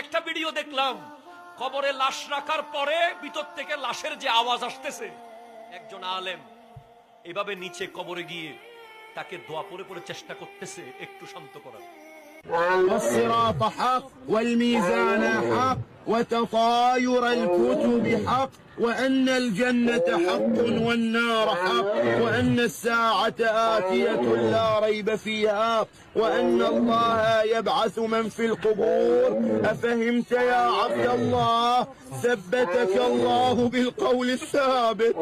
একটা ভিডিও দেখলাম, কবরে লাশ রাখার পরে ভিতর থেকে লাশের যে আওয়াজ আসতেছে, একজন আলেম এভাবে নিচে কবরে গিয়ে তাকে দোয়া পড়ে পড়ে চেষ্টা করতেছে একটু শান্ত করার। الصراط حق والميزان حق وتطاير الكتب حق وأن الجنة حق والنار حق وأن الساعة آتية لا ريب فيها وأن الله يبعث من في القبور. أفهمت يا عبد الله؟ ثبتك الله بالقول الثابت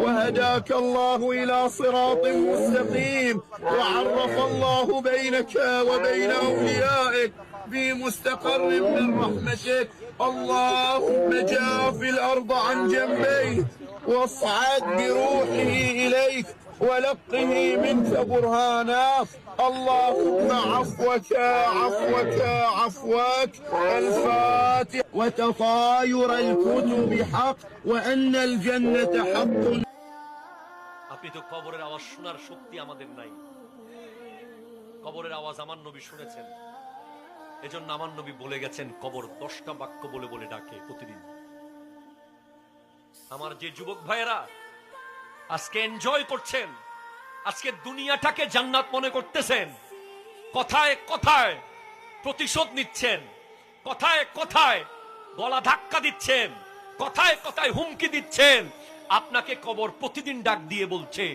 وهداك الله إلى صراط مستقيم وعرف الله بينك وبين أوليائك في مستقر من رحمتك. اللهم جاف الأرض عن جنبيه واصعد بروحه إليك ولقه منك برهانا. اللهم عفوك عفوك عفوك. الفاتح. وتطاير الكتب حق وأن الجنة حق. আপনি তো কবরের আওয়াজ শোনার শক্তি আমাদের নাই। কবরের আওয়াজ আমার নবী শুনেছেন, এজন্য আমার নবী বলে গেছেন কবর 10টা বাক্য বলে বলে ডাকে প্রতিদিন। আমার যে যুবক ভাইয়েরা আজকে এনজয় করছেন, আজকে দুনিয়াটাকে জান্নাত মনে করতেছেন, কথায় কথায় প্রতিশোধ নিচ্ছেন, কথায় কথায় গলা ধাক্কা দিচ্ছেন, কথায় কথায় হুমকি দিচ্ছেন, আপনাকে কবর প্রতিদিন ডাক দিয়ে বলছে